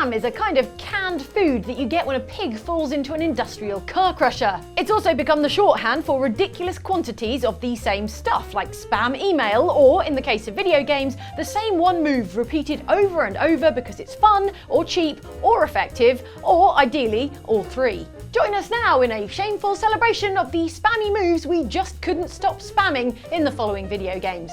Spam is a kind of canned food that you get when a pig falls into an industrial car crusher. It's also become the shorthand for ridiculous quantities of the same stuff, like spam email, or in the case of video games, the same one move repeated over and over because it's fun, or cheap, or effective, or ideally, all three. Join us now in a shameful celebration of the spammy moves we just couldn't stop spamming in the following video games.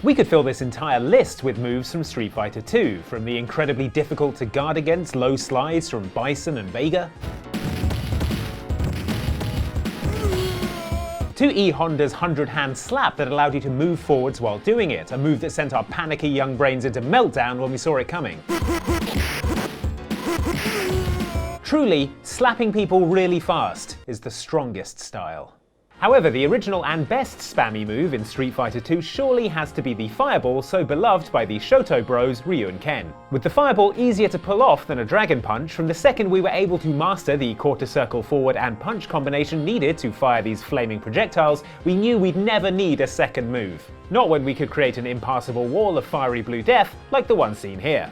We could fill this entire list with moves from Street Fighter 2, from the incredibly difficult to guard against low slides from Bison and Vega, to E Honda's 100-hand slap that allowed you to move forwards while doing it, a move that sent our panicky young brains into meltdown when we saw it coming. Truly, slapping people really fast is the strongest style. However, the original and best spammy move in Street Fighter 2 surely has to be the fireball so beloved by the Shoto bros Ryu and Ken. With the fireball easier to pull off than a dragon punch, from the second we were able to master the quarter circle forward and punch combination needed to fire these flaming projectiles, we knew we'd never need a second move. Not when we could create an impassable wall of fiery blue death like the one seen here.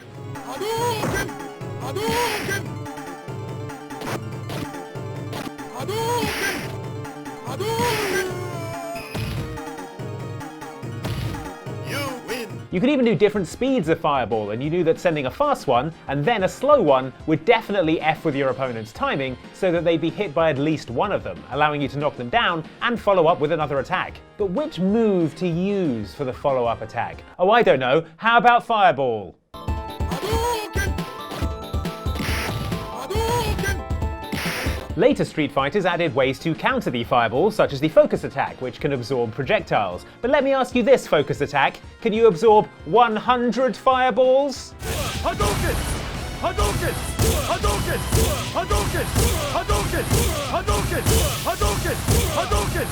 You could even do different speeds of fireball, and you knew that sending a fast one and then a slow one would definitely F with your opponent's timing so that they'd be hit by at least one of them, allowing you to knock them down and follow up with another attack. But which move to use for the follow-up attack? Oh, I don't know. How about fireball? Later Street Fighters added ways to counter the fireball, such as the focus attack, which can absorb projectiles. But let me ask you this focus attack, can you absorb 100 fireballs? Hadouken! Hadouken! Hadouken! Hadouken! Hadouken! Hadouken! Hadouken! Hadouken!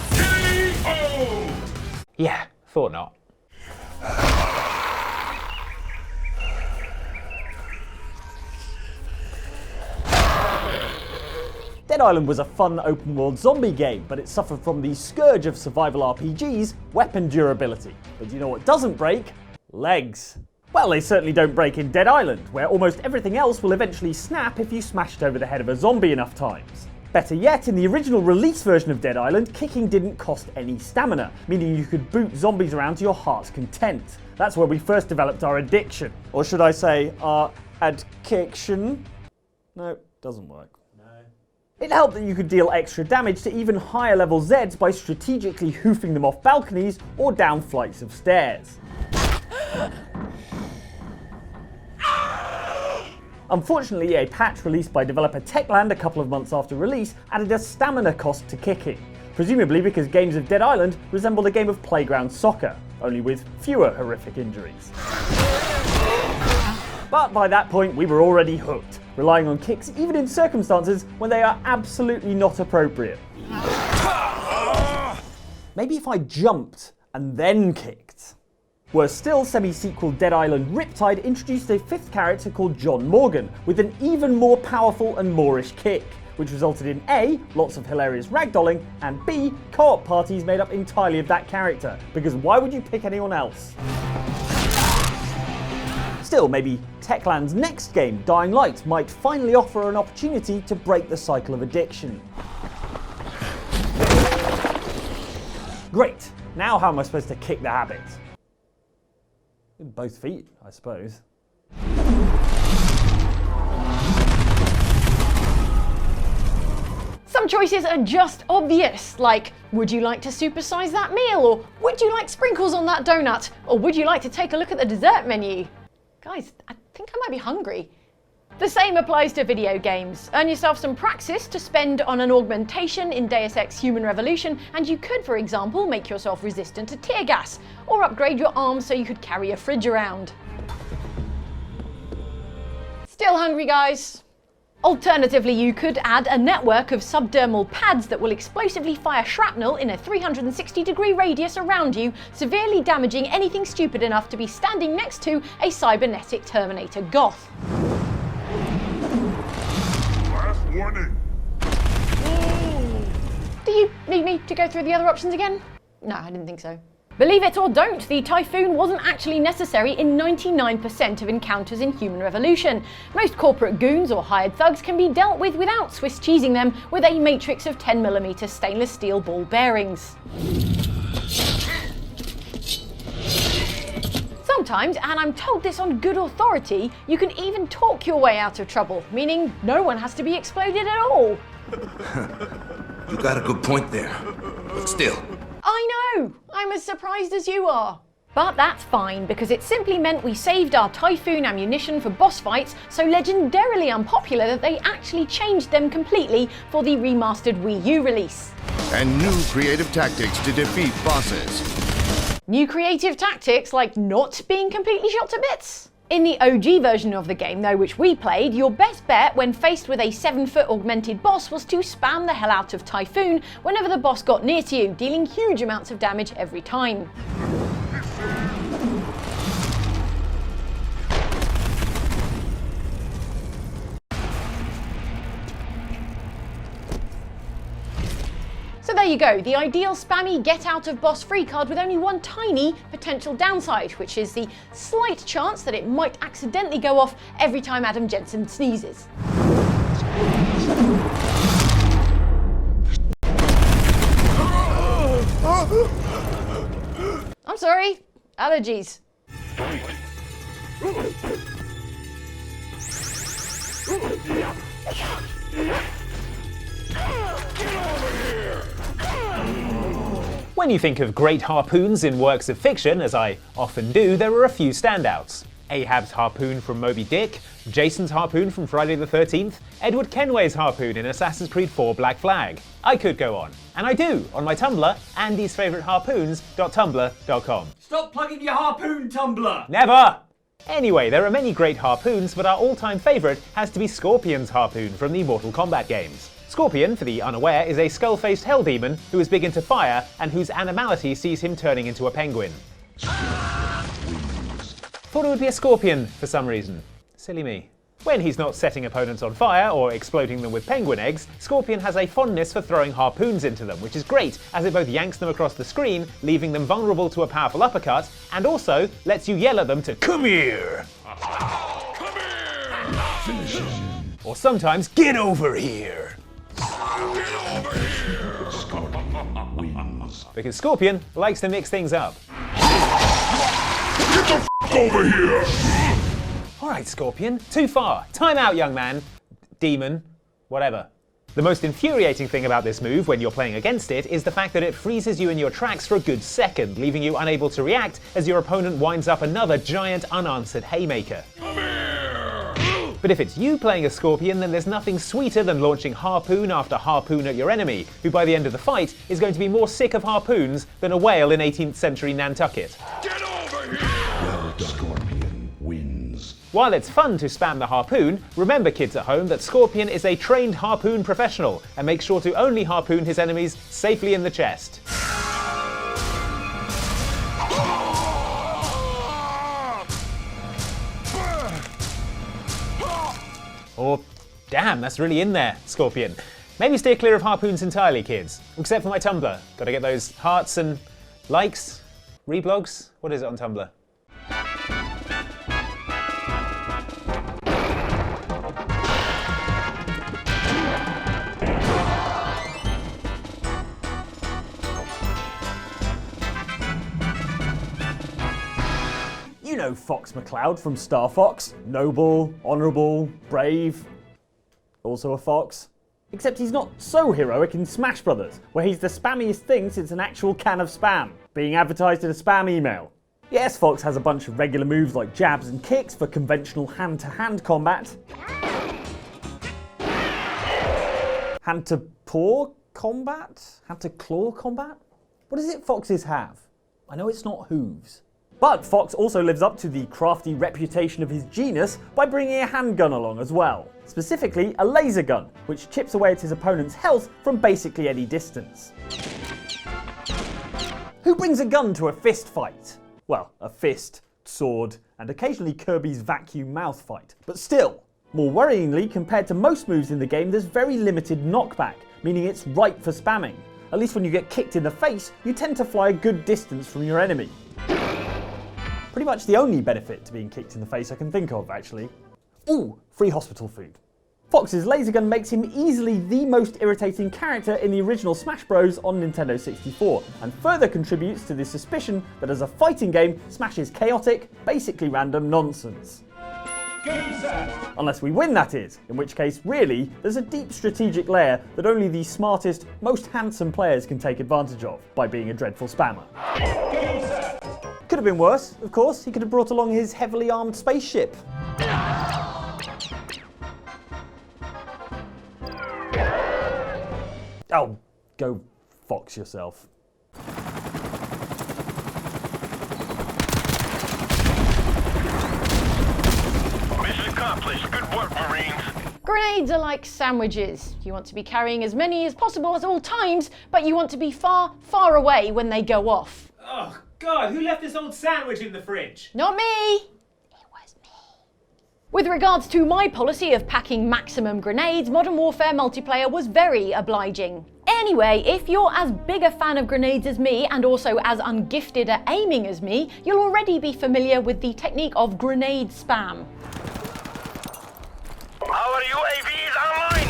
KO! Yeah, thought not. Dead Island was a fun open-world zombie game, but it suffered from the scourge of survival RPGs, weapon durability. But you know what doesn't break? Legs. Well, they certainly don't break in Dead Island, where almost everything else will eventually snap if you smash it over the head of a zombie enough times. Better yet, in the original release version of Dead Island, kicking didn't cost any stamina, meaning you could boot zombies around to your heart's content. That's where we first developed our addiction. Or should I say, our addiction? No, doesn't work. It helped that you could deal extra damage to even higher level Zeds by strategically hoofing them off balconies or down flights of stairs. Unfortunately, a patch released by developer Techland a couple of months after release added a stamina cost to kicking, presumably because games of Dead Island resembled a game of playground soccer, only with fewer horrific injuries. But by that point we were already hooked, relying on kicks even in circumstances when they are absolutely not appropriate. Maybe if I jumped and then kicked. Worse still, semi-sequel Dead Island Riptide introduced a fifth character called John Morgan, with an even more powerful and Moorish kick, which resulted in A, lots of hilarious ragdolling, and B, co-op parties made up entirely of that character, because why would you pick anyone else? Still, maybe Techland's next game, Dying Light, might finally offer an opportunity to break the cycle of addiction. Great, now how am I supposed to kick the habit? In both feet, I suppose. Some choices are just obvious, like, would you like to supersize that meal? Or would you like sprinkles on that donut? Or would you like to take a look at the dessert menu? Guys, I think I might be hungry. The same applies to video games. Earn yourself some praxis to spend on an augmentation in Deus Ex Human Revolution, and you could, for example, make yourself resistant to tear gas, or upgrade your arms so you could carry a fridge around. Still hungry, guys? Alternatively, you could add a network of subdermal pads that will explosively fire shrapnel in a 360-degree radius around you, severely damaging anything stupid enough to be standing next to a cybernetic Terminator goth. Last warning. Do you Need me to go through the other options again? No, I didn't think so. Believe it or don't, the Typhoon wasn't actually necessary in 99% of encounters in Human Revolution. Most corporate goons or hired thugs can be dealt with without Swiss cheesing them with a matrix of 10mm stainless steel ball bearings. Sometimes, and I'm told this on good authority, you can even talk your way out of trouble, meaning no one has to be exploded at all. You got a good point there, but still. I know! I'm as surprised as you are. But that's fine, because it simply meant we saved our Typhoon ammunition for boss fights so legendarily unpopular that they actually changed them completely for the remastered Wii U release. And new creative tactics to defeat bosses. New creative tactics like not being completely shot to bits? In the OG version of the game though, which we played, your best bet when faced with a 7-foot augmented boss was to spam the hell out of Typhoon whenever the boss got near to you, dealing huge amounts of damage every time. So there you go, the ideal spammy get out of boss free card with only one tiny potential downside, which is the slight chance that it might accidentally go off every time Adam Jensen sneezes. I'm sorry, allergies. When you think of great harpoons in works of fiction, as I often do, there are a few standouts. Ahab's harpoon from Moby Dick, Jason's harpoon from Friday the 13th, Edward Kenway's harpoon in Assassin's Creed 4 Black Flag. I could go on. And I do, on my Tumblr, andysfavouriteharpoons.tumblr.com. Stop plugging your harpoon, Tumblr! Never! Anyway, there are many great harpoons, but our all-time favourite has to be Scorpion's harpoon from the Mortal Kombat games. Scorpion, for the unaware, is a skull-faced hell demon who is big into fire and whose animality sees him turning into a penguin. Thought it would be a scorpion for some reason. Silly me. When he's not setting opponents on fire or exploding them with penguin eggs, Scorpion has a fondness for throwing harpoons into them, which is great as it both yanks them across the screen, leaving them vulnerable to a powerful uppercut, and also lets you yell at them to "Come here!" Come here! Finish him. Or sometimes "Get over here!" Get over here! Scorpion wins. Because Scorpion likes to mix things up. Get the f*** over here! Alright, Scorpion, too far. Time out, young man. Demon. Whatever. The most infuriating thing about this move when you're playing against it is the fact that it freezes you in your tracks for a good second, leaving you unable to react as your opponent winds up another giant unanswered haymaker. Come here! But if it's you playing a Scorpion, then there's nothing sweeter than launching harpoon after harpoon at your enemy, who by the end of the fight is going to be more sick of harpoons than a whale in 18th century Nantucket. Get over here! Well done. Scorpion wins. While it's fun to spam the harpoon, remember kids at home that Scorpion is a trained harpoon professional and makes sure to only harpoon his enemies safely in the chest. Or, damn, that's really in there, Scorpion. Maybe steer clear of harpoons entirely, kids. Except for my Tumblr. Gotta get those hearts and likes, reblogs. What is it on Tumblr? You know Fox McCloud from Star Fox. Noble, honourable, brave. Also a fox. Except he's not so heroic in Smash Brothers, where he's the spammiest thing since an actual can of spam, being advertised in a spam email. Yes, Fox has a bunch of regular moves like jabs and kicks for conventional hand-to-hand combat. Hand-to-paw combat? Hand-to-claw combat? What is it Foxes have? I know it's not hooves. But Fox also lives up to the crafty reputation of his genus by bringing a handgun along as well. Specifically, a laser gun, which chips away at his opponent's health from basically any distance. Who brings a gun to a fist fight? Well, a fist, sword, and occasionally Kirby's vacuum mouth fight. But still, more worryingly, compared to most moves in the game, there's very limited knockback, meaning it's ripe for spamming. At least when you get kicked in the face, you tend to fly a good distance from your enemy. Pretty much the only benefit to being kicked in the face I can think of, actually. Ooh, free hospital food. Fox's laser gun makes him easily the most irritating character in the original Smash Bros. On Nintendo 64, and further contributes to the suspicion that as a fighting game, Smash is chaotic, basically random nonsense. Unless we win, that is, in which case, really, there's a deep strategic layer that only the smartest, most handsome players can take advantage of, by being a dreadful spammer. Could have been worse, of course. He could have brought along his heavily armed spaceship. Oh, go fox yourself. Mission accomplished. Good work, Marines. Grenades are like sandwiches. You want to be carrying as many as possible at all times, but you want to be far, far away when they go off. Oh God, who left this old sandwich in the fridge? Not me! With regards to my policy of packing maximum grenades, Modern Warfare multiplayer was very obliging. Anyway, if you're as big a fan of grenades as me and also as ungifted at aiming as me, you'll already be familiar with the technique of grenade spam. Our UAV is online.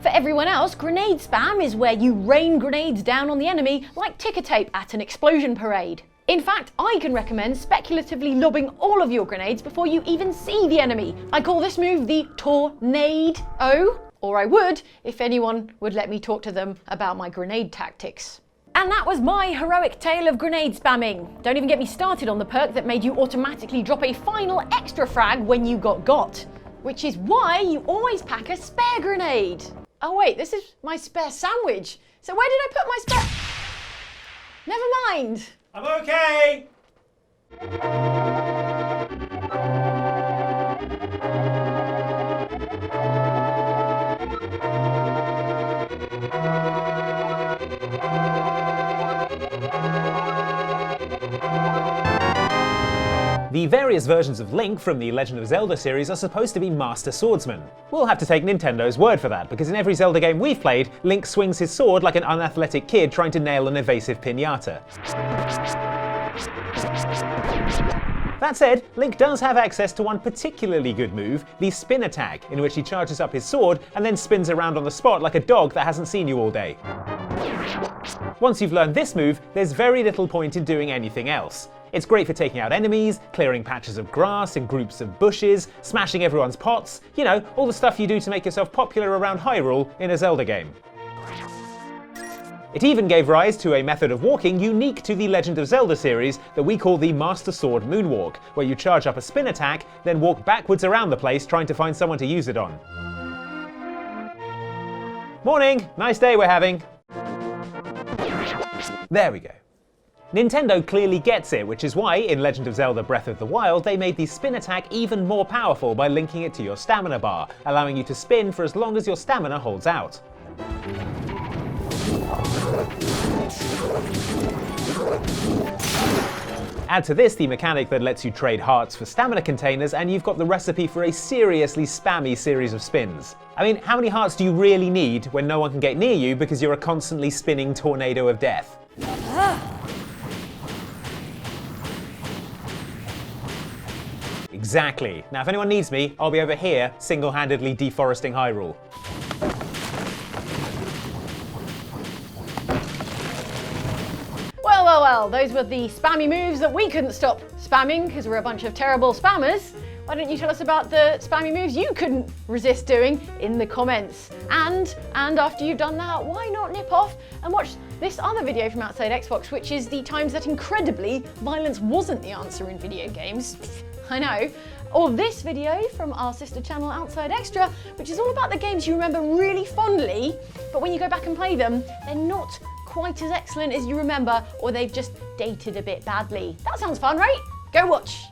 For everyone else, grenade spam is where you rain grenades down on the enemy like ticker tape at an explosion parade. In fact, I can recommend speculatively lobbing all of your grenades before you even see the enemy. I call this move the tornado, or I would if anyone would let me talk to them about my grenade tactics. And that was my heroic tale of grenade spamming. Don't even get me started on the perk that made you automatically drop a final extra frag when you got. Which is why you always pack a spare grenade. Oh wait, this is my spare sandwich. So where did I put my spare... Never mind. I'm okay! The various versions of Link from the Legend of Zelda series are supposed to be master swordsmen. We'll have to take Nintendo's word for that, because in every Zelda game we've played, Link swings his sword like an unathletic kid trying to nail an evasive piñata. That said, Link does have access to one particularly good move, the spin attack, in which he charges up his sword and then spins around on the spot like a dog that hasn't seen you all day. Once you've learned this move, there's very little point in doing anything else. It's great for taking out enemies, clearing patches of grass and groups of bushes, smashing everyone's pots, you know, all the stuff you do to make yourself popular around Hyrule in a Zelda game. It even gave rise to a method of walking unique to the Legend of Zelda series that we call the Master Sword Moonwalk, where you charge up a spin attack, then walk backwards around the place trying to find someone to use it on. Morning! Nice day we're having. There we go. Nintendo clearly gets it, which is why, in Legend of Zelda Breath of the Wild, they made the spin attack even more powerful by linking it to your stamina bar, allowing you to spin for as long as your stamina holds out. Add to this the mechanic that lets you trade hearts for stamina containers, and you've got the recipe for a seriously spammy series of spins. I mean, how many hearts do you really need when no one can get near you because you're a constantly spinning tornado of death? Exactly. Now if anyone needs me, I'll be over here single-handedly deforesting Hyrule. Well, those were the spammy moves that we couldn't stop spamming because we're a bunch of terrible spammers. Why don't you tell us about the spammy moves you couldn't resist doing in the comments? And after you've done that, why not nip off and watch this other video from Outside Xbox, which is the times that incredibly violence wasn't the answer in video games. I know. Or this video from our sister channel Outside Extra, which is all about the games you remember really fondly, but when you go back and play them, they're not quite as excellent as you remember, or they've just dated a bit badly. That sounds fun, right? Go watch.